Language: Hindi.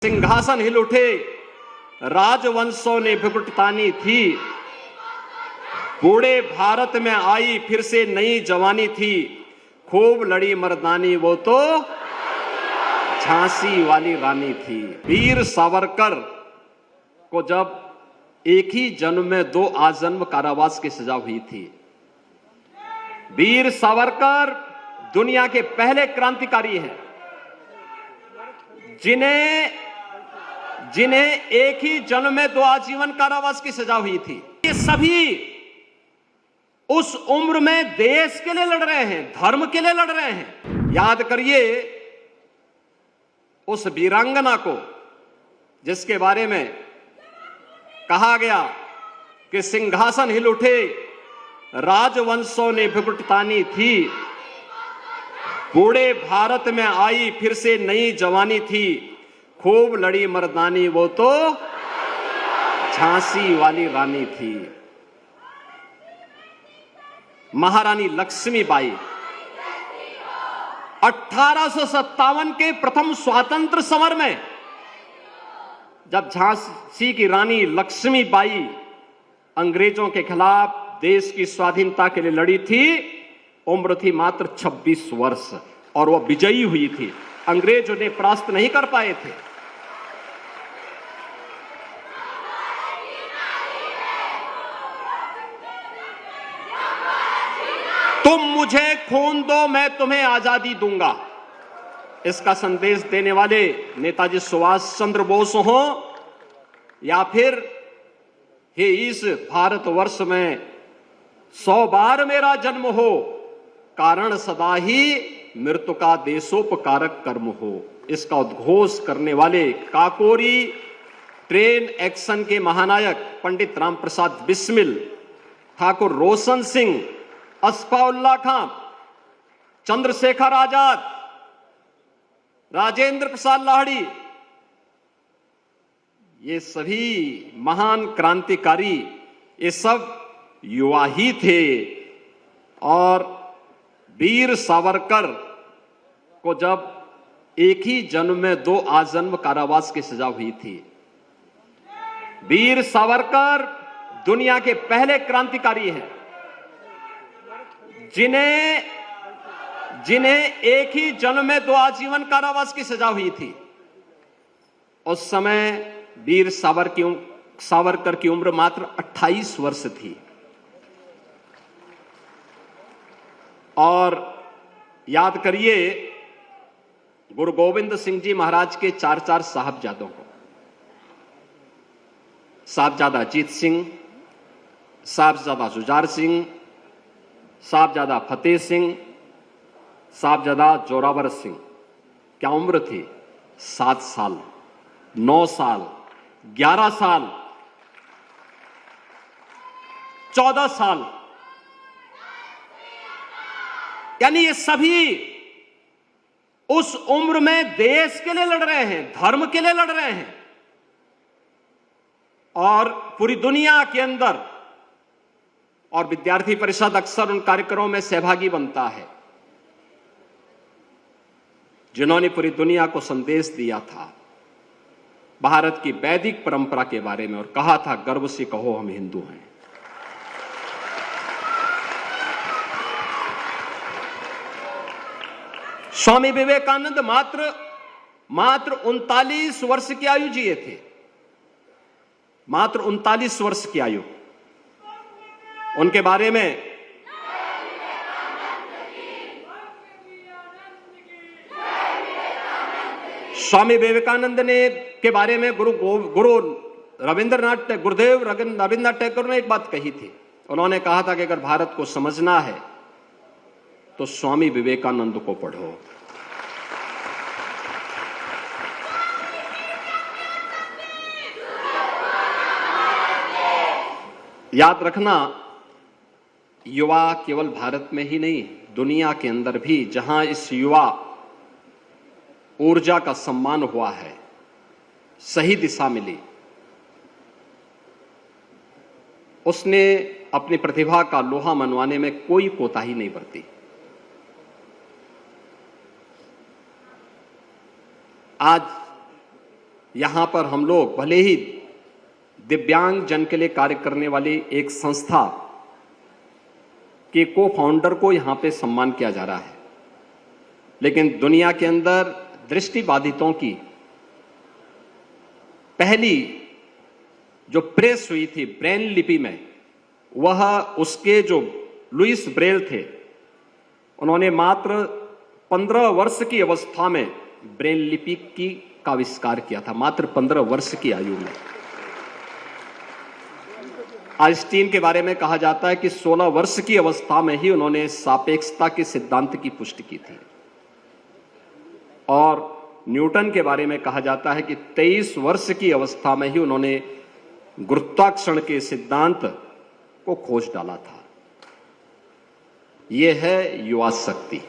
सिंहासन हिल उठे, राजवंशों ने भुकुट तानी थी। बूढ़े भारत में आई फिर से नई जवानी थी। खूब लड़ी मर्दानी वो तो झांसी वाली रानी थी। वीर सावरकर को जब एक ही जन्म में 2 आजन्म कारावास की सजा हुई थी। वीर सावरकर दुनिया के पहले क्रांतिकारी हैं जिन्हें एक ही जन्म में 2 आजीवन कारावास की सजा हुई थी। ये सभी उस उम्र में देश के लिए लड़ रहे हैं, धर्म के लिए लड़ रहे हैं। याद करिए उस वीरांगना को जिसके बारे में कहा गया कि सिंहासन हिल उठे, राजवंशों ने भुकुट तानी थी। बूढ़े भारत में आई फिर से नई जवानी थी। खूब लड़ी मर्दानी वो तो झांसी वाली रानी थी। महारानी लक्ष्मीबाई 1857 के प्रथम स्वातंत्र समर में जब झांसी की रानी लक्ष्मीबाई अंग्रेजों के खिलाफ देश की स्वाधीनता के लिए लड़ी थी, उम्र थी मात्र 26 वर्ष और वह विजयी हुई थी। अंग्रेज उन्हें परास्त नहीं कर पाए थे। तुम मुझे खून दो, मैं तुम्हें आजादी दूंगा। इसका संदेश देने वाले नेताजी सुभाष चंद्र बोस हो या फिर हे इस भारतवर्ष में 100 बार मेरा जन्म हो, कारण सदा ही मृत्यु का देशोपकारक कर्म हो। इसका उद्घोष करने वाले काकोरी ट्रेन एक्शन के महानायक पंडित राम प्रसाद बिस्मिल, ठाकुर रोशन सिंह, अस्फाउल्लाह खां, चंद्रशेखर आजाद, राजेंद्र प्रसाद लाहिड़ी, ये सभी महान क्रांतिकारी ये सब युवा ही थे। और वीर सावरकर को जब एक ही जन्म में 2 आजन्म कारावास की सजा हुई थी। वीर सावरकर दुनिया के पहले क्रांतिकारी हैं जिन्हें एक ही जन्म में 2 आजीवन कारावास की सजा हुई थी। उस समय वीर सावरकर की उम्र मात्र 28 वर्ष थी। और याद करिए गुरु गोविंद सिंह जी महाराज के 4 साहबजादों को, साहबजादा अजीत सिंह, साहबजादा जुझार सिंह, साहबजादा फतेह सिंह, साहबजादा जोरावर सिंह। क्या उम्र थी? 7 साल, 9 साल, 11 साल, 14 साल। यानी ये सभी उस उम्र में देश के लिए लड़ रहे हैं, धर्म के लिए लड़ रहे हैं। और पूरी दुनिया के अंदर और विद्यार्थी परिषद अक्सर उन कार्यक्रमों में सहभागी बनता है जिन्होंने पूरी दुनिया को संदेश दिया था भारत की वैदिक परंपरा के बारे में और कहा था गर्व से कहो हम हिंदू हैं। स्वामी विवेकानंद मात्र 39 वर्ष की आयु जिए थे, मात्र 39 वर्ष की आयु। उनके बारे में स्वामी विवेकानंद के बारे में गुरुदेव रविंद्रनाथ टैगोर ने एक बात कही थी। उन्होंने कहा था कि अगर भारत को समझना है तो स्वामी विवेकानंद को पढ़ो। याद रखना, युवा केवल भारत में ही नहीं, दुनिया के अंदर भी जहां इस युवा ऊर्जा का सम्मान हुआ है, सही दिशा मिली, उसने अपनी प्रतिभा का लोहा मनवाने में कोई कोताही नहीं बरती। आज यहां पर हम लोग भले ही दिव्यांग जन के लिए कार्य करने वाली एक संस्था के को फाउंडर को यहां पे सम्मान किया जा रहा है, लेकिन दुनिया के अंदर दृष्टिबाधितों की पहली जो प्रेस हुई थी ब्रेन लिपि में, वह उसके जो लुइस ब्रेल थे, उन्होंने मात्र 15 वर्ष की अवस्था में ब्रेन लिपि का आविष्कार किया था, मात्र 15 वर्ष की आयु में। आइंस्टीन के बारे में कहा जाता है कि 16 वर्ष की अवस्था में ही उन्होंने सापेक्षता के सिद्धांत की पुष्टि की थी, और न्यूटन के बारे में कहा जाता है कि 23 वर्ष की अवस्था में ही उन्होंने गुरुत्वाकर्षण के सिद्धांत को खोज डाला था। यह है युवा शक्ति।